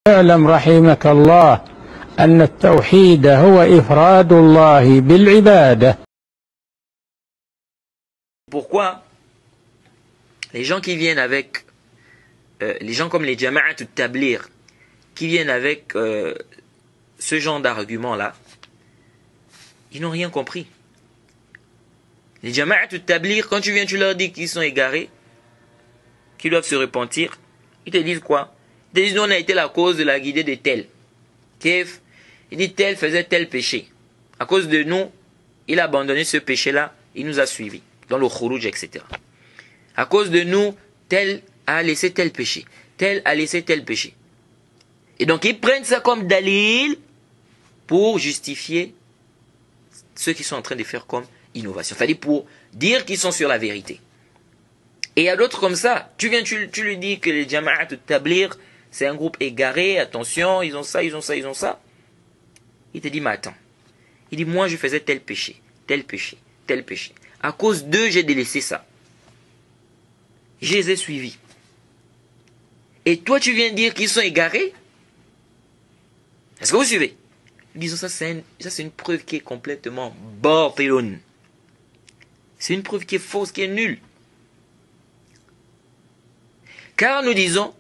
اعلم رحمك الله أن التوحيد هو إفراد الله بالعبادة. Pourquoi les gens qui viennent avec, les gens comme les jama'at tablir, qui viennent avec ce genre d'argument-là, ils n'ont rien compris. Les jama'at tablir, quand tu viens, tu leur dis qu'ils sont égarés, qu'ils doivent se repentir, ils te disent quoi? Ils te disent, nous on a été la cause de la guidée de tel. Kef, il dit tel faisait tel péché. À cause de nous, il a abandonné ce péché-là, il nous a suivis, dans le khuruj, etc. À cause de nous, tel a laissé tel péché, tel a laissé tel péché. Et donc ils prennent ça comme dalil pour justifier ce qu'ils sont en train de faire comme innovation. C'est-à-dire pour dire qu'ils sont sur la vérité. Et il y a d'autres comme ça. Tu viens, tu lui dis que les jama'at tablir, c'est un groupe égaré, attention, ils ont ça, ils ont ça, ils ont ça. Il te dit, mais attends. Il dit, moi je faisais tel péché, tel péché, tel péché. À cause d'eux, j'ai délaissé ça. Je les ai suivis. Et toi, tu viens dire qu'ils sont égarés? Est-ce que vous suivez? Disons, ça c'est une preuve qui est complètement batilun. C'est une preuve qui est fausse, qui est nulle. Car nous disons,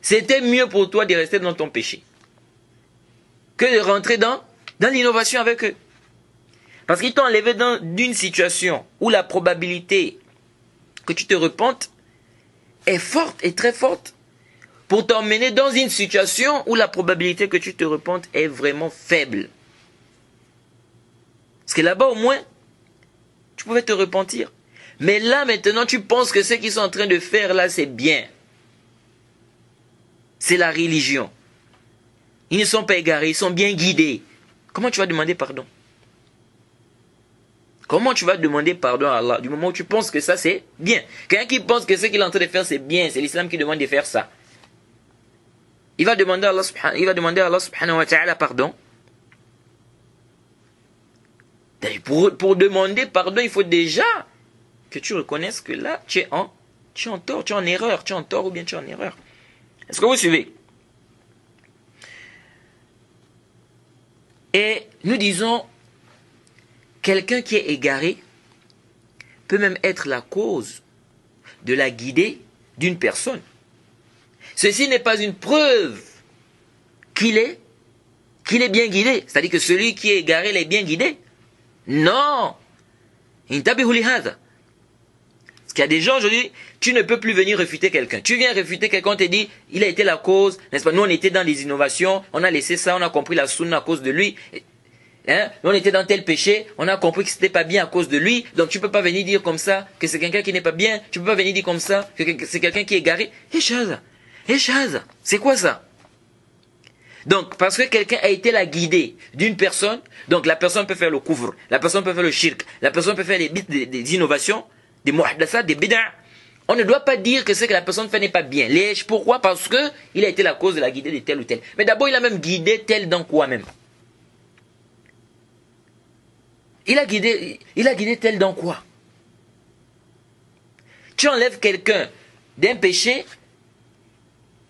c'était mieux pour toi de rester dans ton péché que de rentrer dans l'innovation avec eux. Parce qu'ils t'ont enlevé d'une situation où la probabilité que tu te repentes est forte et très forte pour t'emmener dans une situation où la probabilité que tu te repentes est vraiment faible. Parce que là-bas au moins, tu pouvais te repentir. Mais là maintenant, tu penses que ce qu'ils sont en train de faire là, c'est bien. C'est la religion. Ils ne sont pas égarés, ils sont bien guidés. Comment tu vas demander pardon? Comment tu vas demander pardon à Allah du moment où tu penses que ça c'est bien? Quelqu'un qui pense que ce qu'il est en train de faire c'est bien, c'est l'islam qui demande de faire ça. Il va demander à Allah subhanahu wa ta'ala pardon. Pour demander pardon, il faut déjà que tu reconnaisses que là, tu es en tort, tu es en erreur, tu es en tort ou bien tu es en erreur. Est-ce que vous suivez? Et nous disons, quelqu'un qui est égaré peut même être la cause de la guidée d'une personne. Ceci n'est pas une preuve qu'il est bien guidé. C'est-à-dire que celui qui est égaré, il est bien guidé. Non. Parce qu'il y a des gens aujourd'hui, tu ne peux plus venir réfuter quelqu'un. Tu viens réfuter quelqu'un, on te dit, il a été la cause, n'est-ce pas? Nous on était dans les innovations, on a laissé ça, on a compris la sunna à cause de lui. Hein? Nous on était dans tel péché, on a compris que c'était pas bien à cause de lui. Donc tu peux pas venir dire comme ça que c'est quelqu'un qui n'est pas bien. Tu peux pas venir dire comme ça que c'est quelqu'un qui est égaré. C'est quoi ça? Donc, parce que quelqu'un a été la guidée d'une personne, donc la personne peut faire le couvre, la personne peut faire le shirk, la personne peut faire des innovations, des muhdathas, des bid'a. On ne doit pas dire que ce que la personne fait n'est pas bien. Pourquoi? Parce que il a été la cause de la guidée de tel ou tel. Mais d'abord, il a même guidé tel dans quoi même? Il a guidé tel dans quoi? Tu enlèves quelqu'un d'un péché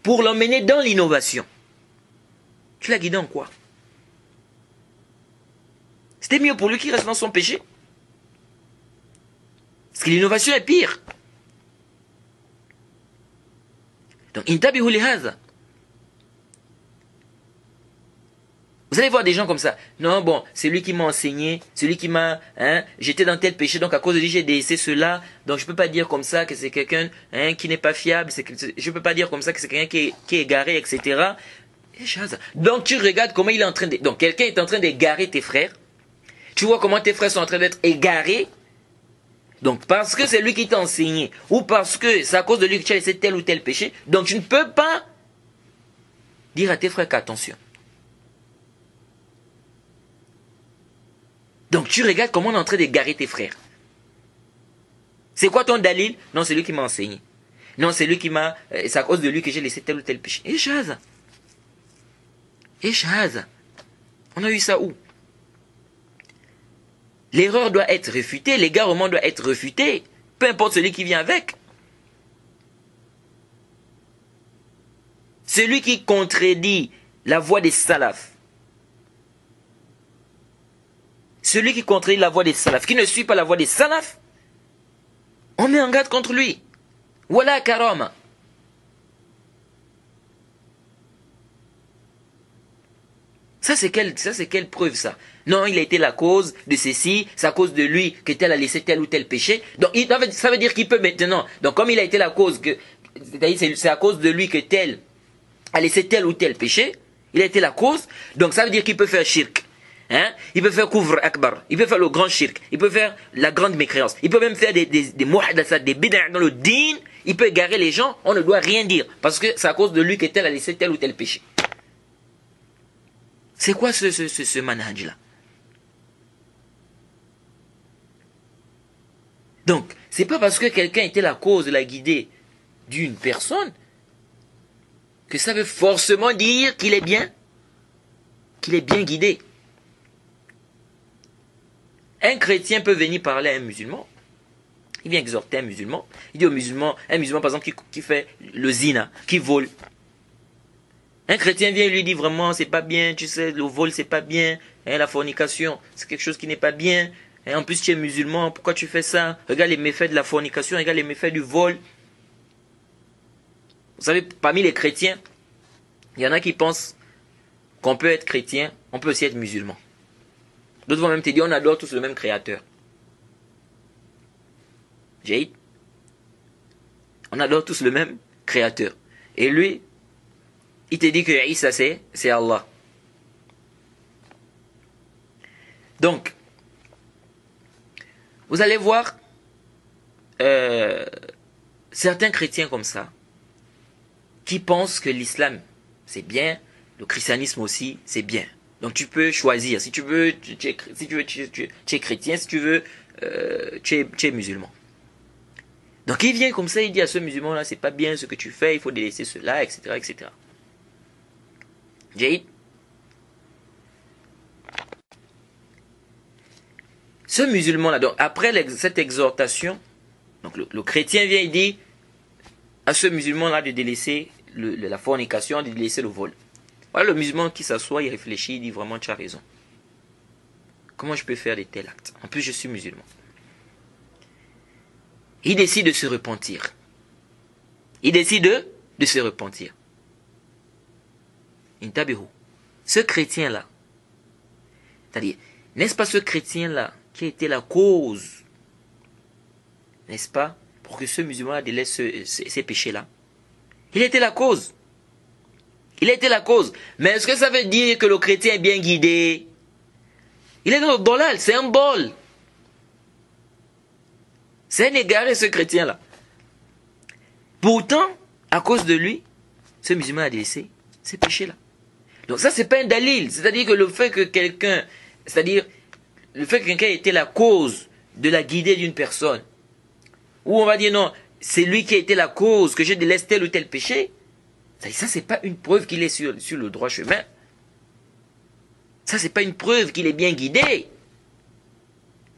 pour l'emmener dans l'innovation. Tu l'as guidé en quoi? C'était mieux pour lui qu'il reste dans son péché. Parce que l'innovation est pire. Donc, intabihu lihaza. Vous allez voir des gens comme ça. Non, bon, c'est lui qui m'a enseigné, celui qui m'a, j'étais dans tel péché, donc à cause de lui, j'ai délaissé cela. Donc, je peux pas dire comme ça que c'est quelqu'un, qui n'est pas fiable. Je peux pas dire comme ça que c'est quelqu'un qui est égaré, etc. Donc, tu regardes comment il est en train de... Donc, quelqu'un est en train d'égarer tes frères. Tu vois comment tes frères sont en train d'être égarés. Donc, parce que c'est lui qui t'a enseigné, ou parce que c'est à cause de lui que tu as laissé tel ou tel péché, donc tu ne peux pas dire à tes frères qu'attention. Donc, tu regardes comment on est en train d'égarer tes frères. C'est quoi ton dalil? Non, c'est lui qui m'a enseigné. Non, c'est lui qui m'a... c'est à cause de lui que j'ai laissé tel ou tel péché. Et Shahaza. On a eu ça où? L'erreur doit être réfutée, l'égarement doit être réfuté, peu importe celui qui vient avec. celui qui contredit la voie des salafs, celui qui contredit la voie des salafs, qui ne suit pas la voie des salafs, on met en garde contre lui. Voilà karama. Ça c'est quelle preuve ça? Non, il a été la cause de ceci, c'est à cause de lui que tel a laissé tel ou tel péché. Donc ça veut dire qu'il peut maintenant. Donc comme il a été la cause, c'est à cause de lui que tel a laissé tel ou tel péché, il a été la cause, donc ça veut dire qu'il peut faire shirk. Hein? Il peut faire couvre akbar, il peut faire le grand shirk, il peut faire la grande mécréance, il peut même faire des muhadassat, des bid'a dans le din, il peut égarer les gens, on ne doit rien dire, parce que c'est à cause de lui que tel a laissé tel ou tel péché. C'est quoi ce manhaj là? Donc, c'est pas parce que quelqu'un était la cause de la guidée d'une personne que ça veut forcément dire qu'il est bien guidé. Un chrétien peut venir parler à un musulman. Il vient exhorter un musulman. Il dit au musulman, un musulman par exemple qui fait le zina, qui vole. Un chrétien vient et lui dit vraiment c'est pas bien, tu sais, le vol c'est pas bien, hein, la fornication c'est quelque chose qui n'est pas bien. Et en plus tu es musulman, pourquoi tu fais ça? Regarde les méfaits de la fornication, regarde les méfaits du vol. Vous savez, parmi les chrétiens, il y en a qui pensent qu'on peut être chrétien, on peut aussi être musulman. D'autres vont même te dire on adore tous le même créateur. Jade, on adore tous le même créateur. Et lui, il te dit que Isa c'est Allah. Donc, vous allez voir certains chrétiens comme ça, qui pensent que l'islam c'est bien, le christianisme aussi c'est bien. Donc tu peux choisir, si tu veux, tu es chrétien, si tu veux, tu es musulman. Donc il vient comme ça, il dit à ce musulman-là, c'est pas bien ce que tu fais, il faut délaisser cela, etc. etc. Jade. Ce musulman-là, donc après cette exhortation, donc le chrétien vient et dit à ce musulman-là de délaisser la fornication, de délaisser le vol. Voilà le musulman qui s'assoit, il réfléchit, il dit vraiment tu as raison. Comment je peux faire de tels actes? En plus je suis musulman. Il décide de se repentir. Il décide de se repentir. Intabihu. Ce chrétien-là, c'est-à-dire, n'est-ce pas ce chrétien-là qui a été la cause, n'est-ce pas, pour que ce musulman délaisse ces péchés-là? Il était la cause. Il était la cause. Mais est-ce que ça veut dire que le chrétien est bien guidé? Il est dans le dolal, c'est un bol. C'est un égaré ce chrétien-là. Pourtant, à cause de lui, ce musulman a délaissé ces péchés-là. Donc ça, c'est pas un dalil. C'est-à-dire que le fait que quelqu'un, c'est-à-dire le fait que quelqu'un ait été la cause de la guidée d'une personne, ou on va dire non, c'est lui qui a été la cause que je délaisse tel ou tel péché, ça c'est pas une preuve qu'il est sur le droit chemin. Ça c'est pas une preuve qu'il est bien guidé.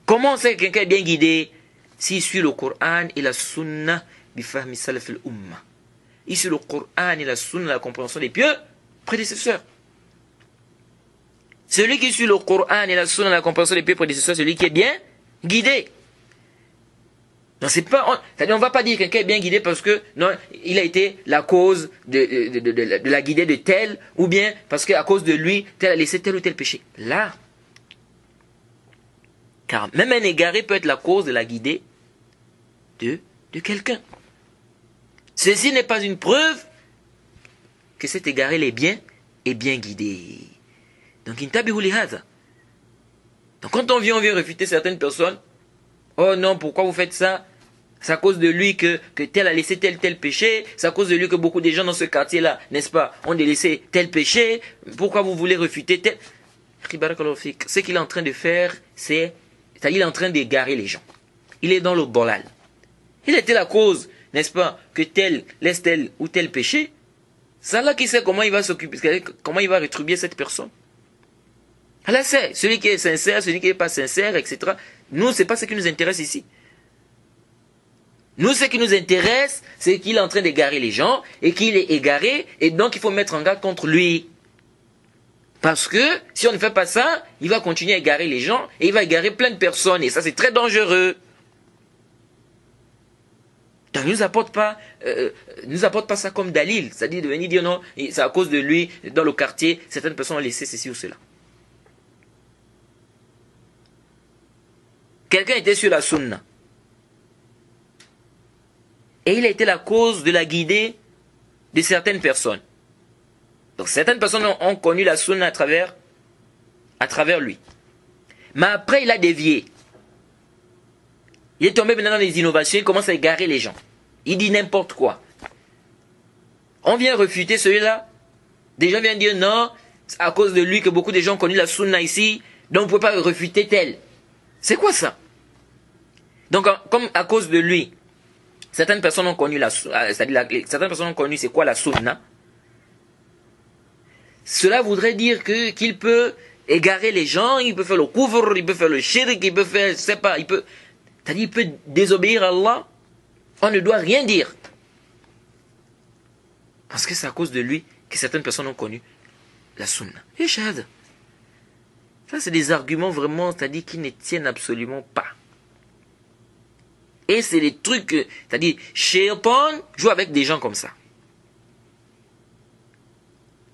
Comment on sait que quelqu'un est bien guidé? S'il suit le Coran et la Sunna bifahmi salaf al-umma. Il suit le Coran et la Sunna, la compréhension des pieux prédécesseurs. Celui qui suit le Coran et la Sunna, la compréhension des pieux prédécesseurs, celui qui est bien guidé. Non, c'est pas, c'est-à-dire on ne va pas dire que quelqu'un est bien guidé parce que non, il a été la cause de la guidée de tel, ou bien parce qu'à cause de lui, tel a laissé tel ou tel péché. Là, car même un égaré peut être la cause de la guidée de quelqu'un. Ceci n'est pas une preuve que cet égaré est bien guidé. Donc, intabihu lihadha. Donc, quand on vient réfuter certaines personnes, oh non, pourquoi vous faites ça? C'est à cause de lui que tel a laissé tel péché. C'est à cause de lui que beaucoup de gens dans ce quartier-là, n'est-ce pas, ont délaissé tel péché. Pourquoi vous voulez refuter tel? Ce qu'il est en train de faire, c'est-à-dire il est en train d'égarer les gens. Il est dans le bolal. Il était la cause, n'est-ce pas, que tel laisse tel ou tel péché. C'est Allah qui sait comment il va s'occuper, comment il va rétribuer cette personne. Allah sait, celui qui est sincère, celui qui n'est pas sincère, etc. Nous, ce n'est pas ce qui nous intéresse ici. Nous, ce qui nous intéresse, c'est qu'il est en train d'égarer les gens et qu'il est égaré et donc il faut mettre en garde contre lui. Parce que si on ne fait pas ça, il va continuer à égarer les gens et il va égarer plein de personnes et ça c'est très dangereux. Donc il ne nous apporte pas ça comme dalil, c'est-à-dire de venir dire non, c'est à cause de lui, dans le quartier, certaines personnes ont laissé ceci ou cela. Quelqu'un était sur la sunna. Et il a été la cause de la guidée de certaines personnes. Donc certaines personnes ont connu la sunna à travers lui. Mais après il a dévié. Il est tombé maintenant dans les innovations, il commence à égarer les gens. Il dit n'importe quoi. On vient refuter celui-là. Des gens viennent dire non, c'est à cause de lui que beaucoup de gens ont connu la sunna ici, donc on ne peut pas refuter tel. C'est quoi ça? Donc comme à cause de lui, certaines personnes ont connu certaines personnes ont connu c'est quoi la sunna. Cela voudrait dire qu'il peut égarer les gens, il peut faire le kufr, il peut faire le shirk, il peut faire, je sais pas, c'est-à-dire il peut désobéir à Allah. On ne doit rien dire. Parce que c'est à cause de lui que certaines personnes ont connu la sunna. Et shahada. Ça c'est des arguments vraiment, c'est-à-dire qui ne tiennent absolument pas. Et c'est des trucs, c'est-à-dire, Shaitan joue avec des gens comme ça.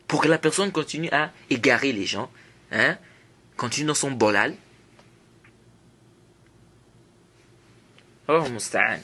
Pour que la personne continue à égarer les gens, continue dans son bolal. Oh, musta'an.